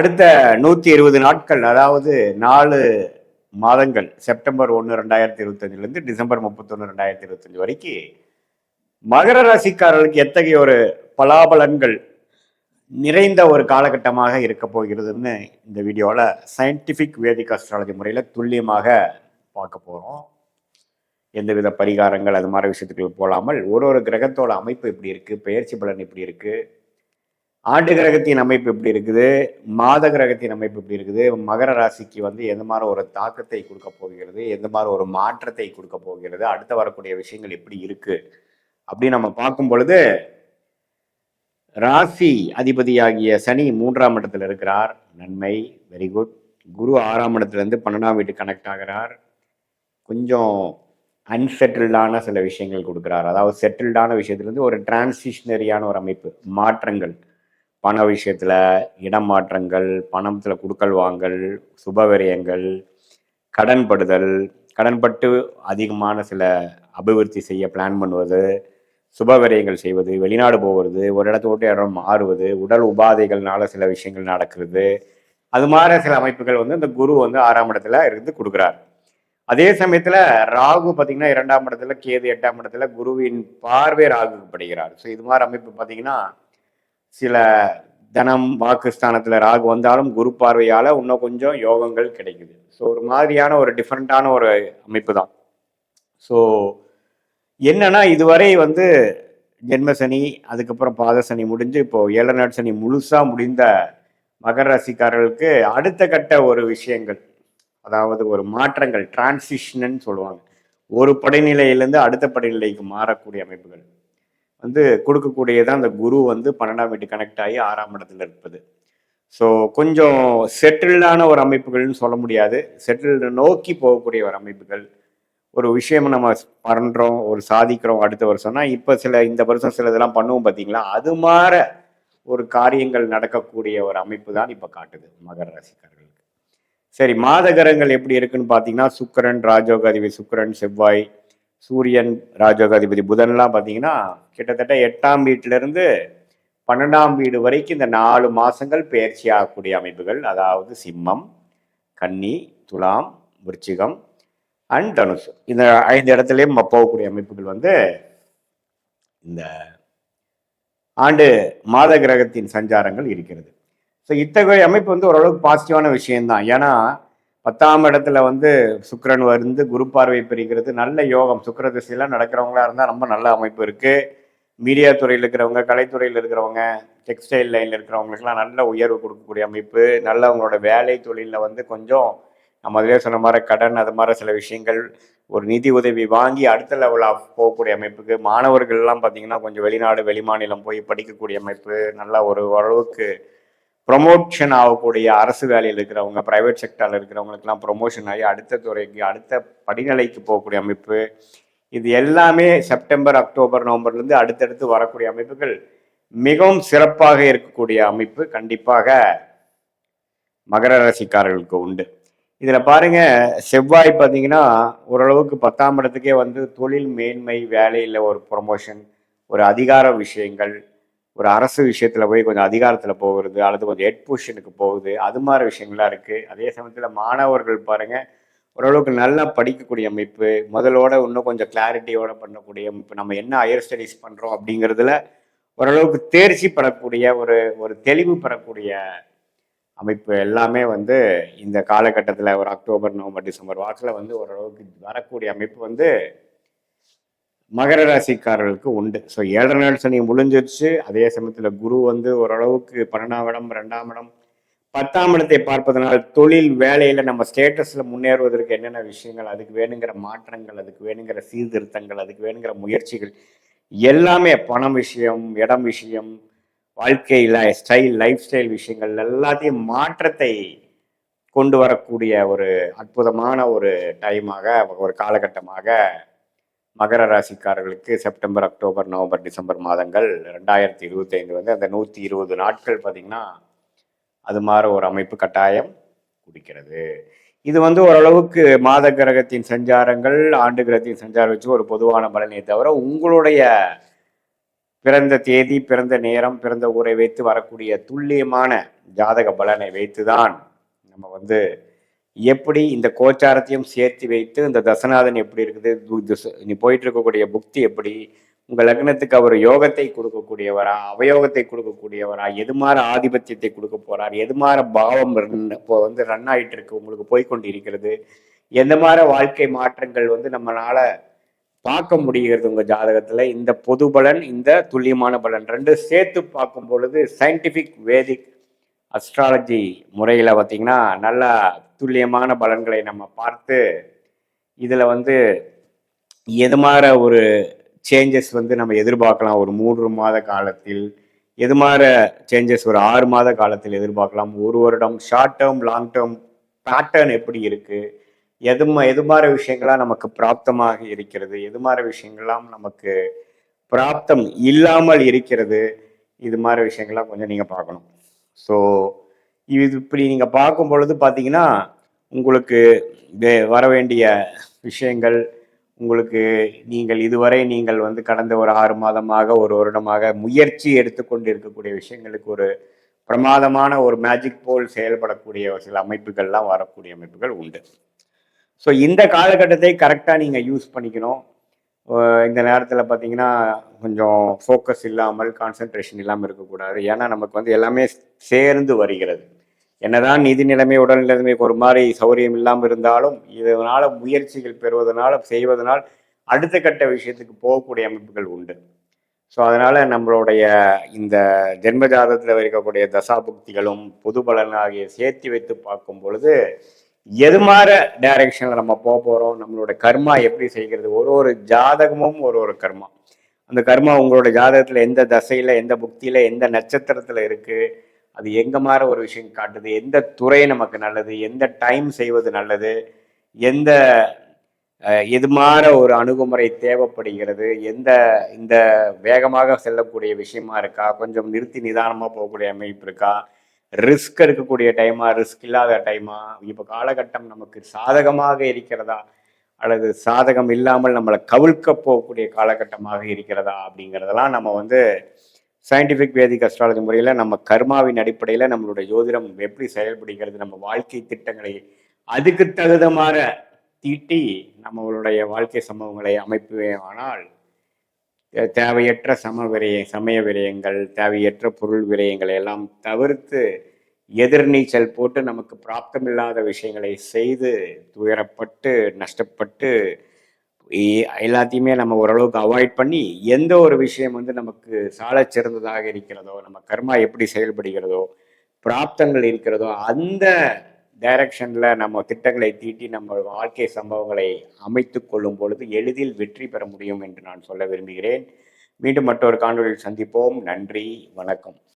அடுத்த 120 நாட்கள், அதாவது 4 மாதங்கள், செப்டம்பர் 1 2025 டிசம்பர் 31 2025 வரைக்கும் மகர ராசிக்காரர்களுக்கு எத்தகைய ஒரு பலாபலன்கள் நிறைந்த ஒரு காலகட்டமாக இருக்க போகிறதுன்னு இந்த வீடியோவில் சயின்டிஃபிக் வேதிக் அஸ்ட்ராலஜி முறையில் துல்லியமாக பார்க்க போகிறோம். எந்தவித பரிகாரங்கள் அது மாதிரி விஷயத்துக்கு போகாமல் ஒரு கிரகத்தோட அமைப்பு எப்படி இருக்குது, பெயர்ச்சி பலன் எப்படி இருக்குது, ஆண்டு கிரகத்தின் அமைப்பு எப்படி இருக்குது, மாத கிரகத்தின் அமைப்பு எப்படி இருக்குது, மகர ராசிக்கு எந்த மாதிரி ஒரு தாக்கத்தை கொடுக்க போகிறது, எந்த மாதிரி ஒரு மாற்றத்தை கொடுக்க போகிறது, அடுத்த வரக்கூடிய விஷயங்கள் எப்படி இருக்கு அப்படின்னு நம்ம பார்க்கும் பொழுது, ராசி அதிபதியாகிய சனி 3ஆம் இடத்துல இருக்கிறார், நன்மை, வெரி குட். குரு 6ஆம் இடத்துல இருந்து 12ஆம் வீட்டு கனெக்ட் ஆகிறார், கொஞ்சம் அன்செட்டில்டான சில விஷயங்கள் கொடுக்குறார். அதாவது செட்டில்டான விஷயத்துலேருந்து ஒரு டிரான்சிஷனரியான ஒரு அமைப்பு, மாற்றங்கள், பண விஷயத்துல இடம் மாற்றங்கள், பணத்துல குடுக்கல் வாங்கல், சுபவிரயங்கள், கடன்படுதல், கடன்பட்டு அதிகமான சில அபிவிருத்தி செய்ய பிளான் பண்ணுவது, சுபவிரயங்கள் செய்வது, வெளிநாடு போவது, ஒரு இடத்த விட்டு இடம் மாறுவது, உடல் உபாதைகள்னால சில விஷயங்கள் நடக்கிறது, அது மாதிரி சில அமைப்புகள் இந்த குரு 6ஆம் இடத்துல இருந்து கொடுக்குறார். அதே சமயத்துல ராகு பார்த்தீங்கன்னா 2ஆம் இடத்துல, கேது 8ஆம் இடத்துல, குருவின் பார்வை ராகுக்கு படுகிறார். ஸோ இது மாதிரி அமைப்பு பார்த்தீங்கன்னா சில தனம் வாக்குஸ்தானத்துல ராகு வந்தாலும் குரு பார்வையால இன்னும் கொஞ்சம் யோகங்கள் கிடைக்குது. ஸோ ஒரு மாதிரியான ஒரு டிஃப்ரெண்டான ஒரு அமைப்பு தான். ஸோ என்னன்னா இதுவரை ஜென்மசனி, அதுக்கப்புறம் பாத சனி முடிஞ்சு இப்போ 7 நாள் சனி முழுசா முடிந்த மகர ராசிக்காரர்களுக்கு அடுத்த கட்ட ஒரு விஷயங்கள், அதாவது ஒரு மாற்றங்கள், டிரான்சிஷன் சொல்லுவாங்க, ஒரு படிநிலையிலேருந்து அடுத்த படிநிலைக்கு மாறக்கூடிய அமைப்புகள் கொடுக்கக்கூடியதான் அந்த குரு 12ஆம் வீட்டு கனெக்ட் ஆகி 6ஆம் இடத்துல இருப்பது. ஸோ கொஞ்சம் செட்டில்டான ஒரு அமைப்புகள்னு சொல்ல முடியாது, செட்டில்டு நோக்கி போகக்கூடிய ஒரு அமைப்புகள். ஒரு விஷயம் நம்ம பண்ணுறோம், ஒரு சாதிக்கிறோம் அடுத்த வருஷம்னா, இப்போ இந்த வருஷம் சில இதெல்லாம் பண்ணுவோம் பார்த்தீங்களா, அது மாதிரி ஒரு காரியங்கள் நடக்கக்கூடிய ஒரு அமைப்பு தான் இப்போ காட்டுது மகர ராசிக்காரர்களுக்கு. சரி, மாத கிரகங்கள் எப்படி இருக்குன்னு பார்த்தீங்கன்னா, சுக்கிரன் ராஜயோகாதிபதி சுக்கிரன், செவ்வாய், சூரியன் ராஜயோகாதிபதி புதன்லாம் பார்த்தீங்கன்னா கிட்டத்தட்ட 8ஆம் வீட்டிலிருந்து 12ஆம் வீடு வரைக்கும் இந்த 4 மாதங்கள் பயிற்சி ஆகக்கூடிய அமைப்புகள். அதாவது சிம்மம், கன்னி, துலாம், விருச்சிகம் அண்ட் தனுசு, இந்த 5 இடத்துலையும் போகக்கூடிய அமைப்புகள் இந்த ஆண்டு மாத கிரகத்தின் சஞ்சாரங்கள் இருக்கிறது. ஸோ இத்தகைய அமைப்பு ஓரளவுக்கு பாசிட்டிவான விஷயம்தான். ஏன்னா 10ஆம் இடத்துல சுக்கிரன் குரு பார்வை பெறுகிறது, நல்ல யோகம். சுக்கிர திசையெல்லாம் நடக்கிறவங்களா இருந்தால் ரொம்ப நல்ல அமைப்பு இருக்கு. மீடியா துறையில் இருக்கிறவங்க, கலைத்துறையில் இருக்கிறவங்க, டெக்ஸ்டைல் லைனில் இருக்கிறவங்களுக்குலாம் நல்ல உயர்வு கொடுக்கக்கூடிய அமைப்பு. நல்ல அவங்களோட வேலை தொழிலில் கொஞ்சம் நம்ம அதிலே சொன்ன மாதிரி கடன், அது மாதிரி சில விஷயங்கள், ஒரு நிதி உதவி வாங்கி அடுத்த லெவலாக போகக்கூடிய அமைப்புக்கு. மாணவர்கள்லாம் பார்த்தீங்கன்னா கொஞ்சம் வெளிநாடு வெளிமாநிலம் போய் படிக்கக்கூடிய அமைப்பு. நல்லா ஒரு ஓரளவுக்கு ப்ரொமோஷன் ஆகக்கூடிய, அரசு வேலையில் இருக்கிறவங்க, ப்ரைவேட் செக்டரில் இருக்கிறவங்களுக்கெல்லாம் ப்ரொமோஷன் ஆகி அடுத்த துறைக்கு, அடுத்த படிநிலைக்கு போகக்கூடிய அமைப்பு. இது எல்லாமே செப்டம்பர், அக்டோபர், நவம்பர்லேருந்து அடுத்தடுத்து வரக்கூடிய அமைப்புகள் மிகவும் சிறப்பாக இருக்கக்கூடிய அமைப்பு கண்டிப்பாக மகர ராசிக்காரர்களுக்கு உண்டு. இதில் பாருங்க, செவ்வாய் பார்த்தீங்கன்னா ஓரளவுக்கு 10ஆம் இடத்துக்கே தொழில் மேன்மை, வேலையில் ஒரு ப்ரொமோஷன், ஒரு அதிகார விஷயங்கள், ஒரு அரசு விஷயத்தில் போய் கொஞ்சம் அதிகாரத்தில் போகிறது, அல்லது கொஞ்சம் ஹெட் பொசிஷனுக்கு போகுது, அது மாதிரி விஷயங்கள்லாம் இருக்குது. அதே சமயத்தில் மாணவர்கள் பாருங்கள் ஓரளவுக்கு நல்லா படிக்கக்கூடிய அமைப்பு, முதலோட இன்னும் கொஞ்சம் கிளாரிட்டியோட பண்ணக்கூடிய அமைப்பு. நம்ம என்ன ஹையர் ஸ்டடீஸ் பண்ணுறோம் அப்படிங்கிறதுல ஓரளவுக்கு தேர்ச்சி பெறக்கூடிய, ஒரு தெளிவு பெறக்கூடிய அமைப்பு எல்லாமே இந்த காலகட்டத்தில் ஒரு அக்டோபர், நவம்பர், டிசம்பர் வாக்கில் ஓரளவுக்கு வரக்கூடிய அமைப்பு மகர ராசிக்காரர்களுக்கு உண்டு. ஸோ 7 நாள் சனி முடிஞ்சிருச்சு. அதே சமயத்தில் குரு ஓரளவுக்கு 12ஆம் இடம், 2ஆம் இடம், 10ஆம் இடத்தை பார்ப்பதனால் தொழில் வேலையில் நம்ம ஸ்டேட்டஸில் முன்னேறுவதற்கு என்னென்ன விஷயங்கள், அதுக்கு வேணுங்கிற மாற்றங்கள், அதுக்கு வேணுங்கிற சீர்திருத்தங்கள், அதுக்கு வேணுங்கிற முயற்சிகள் எல்லாமே, பணம் விஷயம், இடம் விஷயம், வாழ்க்கையில் ஸ்டைல், லைஃப் ஸ்டைல் விஷயங்கள் எல்லாத்தையும் மாற்றத்தை கொண்டு வரக்கூடிய ஒரு அற்புதமான ஒரு டைமாக, ஒரு காலகட்டமாக மகர ராசிக்காரர்களுக்கு செப்டம்பர், அக்டோபர், நவம்பர், டிசம்பர் மாதங்கள் 2025 அந்த 120 நாட்கள் பார்த்தீங்கன்னா அது மாதிரி ஒரு அமைப்பு கட்டாயம் குடிக்கிறது. இது ஓரளவுக்கு மாத கிரகத்தின் சஞ்சாரங்கள், ஆண்டு கிரகத்தின் சஞ்சாரம் வச்சு ஒரு பொதுவான பலனை தவிர, உங்களுடைய பிறந்த தேதி, பிறந்த நேரம், பிறந்த ஊரை வைத்து வரக்கூடிய துல்லியமான ஜாதக பலனை வைத்துதான் நம்ம வந்து எப்படி இந்த கோச்சாரத்தையும் சேர்த்து வைத்து இந்த தசநாதன் எப்படி இருக்குது, நீ போயிட்டு இருக்கக்கூடிய புக்தி எப்படி, உங்க லக்னத்துக்கு அவர் யோகத்தை கொடுக்கக்கூடியவரா, அவயோகத்தை கொடுக்கக்கூடியவரா, எது மாதிரி ஆதிபத்தியத்தை கொடுக்க போறார், எது மாதிரி பாவம் இப்போ வந்து ரன் ஆயிட்டு இருக்கு, உங்களுக்கு போய்கொண்டு இருக்கிறது, எந்த மாதிரி வாழ்க்கை மாற்றங்கள் வந்து நம்மளால பார்க்க முடிகிறது உங்க ஜாதகத்துல. இந்த பொது பலன், இந்த துல்லியமான பலன் ரெண்டு சேர்த்து பார்க்கும் பொழுது சயின்டிபிக் வேதிக் அஸ்ட்ராலஜி முறையில பார்த்தீங்கன்னா நல்லா துல்லியமான பலன்களை நம்ம பார்த்து இதுல வந்து எது மாதிரி ஒரு சேஞ்சஸ் வந்து நம்ம எதிர்பார்க்கலாம் ஒரு 3 மாத காலத்தில், எது மாதிரி சேஞ்சஸ் ஒரு 6 மாத காலத்தில் எதிர்பார்க்கலாம், ஒரு வருடம், short term, long term pattern எப்படி இருக்கு, எது மாதிரி விஷயங்கள்லாம் நமக்கு பிராப்தமாக இருக்கிறது, எது மாதிரி விஷயங்கள்லாம் நமக்கு பிராப்தம் இல்லாமல் இருக்கிறது, இது மாதிரி விஷயங்கள்லாம் கொஞ்சம் நீங்கள் பார்க்கணும். ஸோ இது இப்படி நீங்கள் பார்க்கும் பொழுது பார்த்தீங்கன்னா உங்களுக்கு வர வேண்டிய விஷயங்கள், உங்களுக்கு இதுவரை நீங்கள் வந்து கடந்த ஒரு 6 மாதமாக ஒரு வருடமாக முயற்சி எடுத்துக்கொண்டு இருக்கக்கூடிய விஷயங்களுக்கு ஒரு பிரமாதமான ஒரு மேஜிக் போல் செயல்படக்கூடிய சில அமைப்புகள்லாம் வரக்கூடிய அமைப்புகள் உண்டு. ஸோ இந்த காலகட்டத்தை கரெக்டாக நீங்கள் யூஸ் பண்ணிக்கணும். இந்த நேரத்தில் பார்த்தீங்கன்னா கொஞ்சம் ஃபோக்கஸ் இல்லாமல், கான்சன்ட்ரேஷன் இல்லாமல் இருக்கக்கூடாது. ஏன்னா நமக்கு வந்து எல்லாமே சேர்ந்து வருகிறது. என்னதான் நிதி நிலைமை, உடல் நிலைமை ஒரு மாதிரி சௌரியம் இல்லாமல் இருந்தாலும் இதனால் முயற்சிகள் பெறுவதனால், செய்வதனால் அடுத்த கட்ட விஷயத்துக்கு போகக்கூடிய அமைப்புகள் உண்டு. ஸோ அதனால் நம்மளுடைய இந்த ஜென்ம ஜாதகத்தில் இருக்கக்கூடிய தசாபுக்திகளும் பொது பலன் ஆகிய சேர்த்து வைத்து பார்க்கும் பொழுது எது மாதிரி டைரக்ஷனில் நம்ம போக போகிறோம், நம்மளோட கர்மா எப்படி செய்கிறது, ஒரு ஜாதகமும் ஒரு கர்மா. அந்த கர்மா உங்களோட ஜாதகத்தில் எந்த தசையில், எந்த புக்தியில், எந்த நட்சத்திரத்தில் இருக்குது, அது எங்கே மாதிரி ஒரு விஷயம் காட்டுது, எந்த துறை நமக்கு நல்லது, எந்த டைம் செய்வது நல்லது, எது மாதிரி ஒரு அணுகுமுறை தேவைப்படுகிறது, இந்த வேகமாக செல்லக்கூடிய விஷயமா இருக்கா, கொஞ்சம் நிறுத்தி நிதானமாக போகக்கூடிய அமைப்பு இருக்கா, ரிஸ்க் எடுக்கக்கூடிய டைமா, ரிஸ்க் இல்லாத டைமா, இப்போ காலகட்டம் நமக்கு சாதகமாக இருக்கிறதா அல்லது சாதகம் இல்லாமல் நம்மளை கவிழ்க்க போகக்கூடிய காலகட்டமாக இருக்கிறதா அப்படிங்கிறதெல்லாம் நம்ம வந்து சயின்டிஃபிக் வேதிக் அஸ்ட்ராலஜி முறையில் நம்ம கர்மாவின் அடிப்படையில் நம்மளுடைய ஜோதிடம் எப்படி செயல்படுகிறது, நம்ம வாழ்க்கை திட்டங்களை அதுக்கு தகுந்தமாற தீட்டி நம்மளுடைய வாழ்க்கை சம்பவங்களை அமைப்புவேயானால் தேவையற்ற சமய விரயங்கள், தேவையற்ற பொருள் விரயங்களை எல்லாம் தவிர்த்து எதிர்நீச்சல் போட்டு நமக்கு பிராப்தமில்லாத விஷயங்களை செய்து துயரப்பட்டு நஷ்டப்பட்டு எல்லாத்தையுமே நம்ம ஓரளவுக்கு அவாய்ட் பண்ணி எந்த ஒரு விஷயம் வந்து நமக்கு சால சிறந்ததாக இருக்கிறதோ, நம்ம கர்மா எப்படி செயல்படுகிறதோ, பிராப்தங்கள் இருக்கிறதோ, அந்த டைரக்ஷன்ல நம்ம திட்டங்களை தீட்டி நம்ம வாழ்க்கை சம்பவங்களை அமைத்து கொள்ளும் பொழுது எளிதில் வெற்றி பெற முடியும் என்று நான் சொல்ல விரும்புகிறேன். மீண்டும் மற்றொரு காணொளியில் சந்திப்போம். நன்றி, வணக்கம்.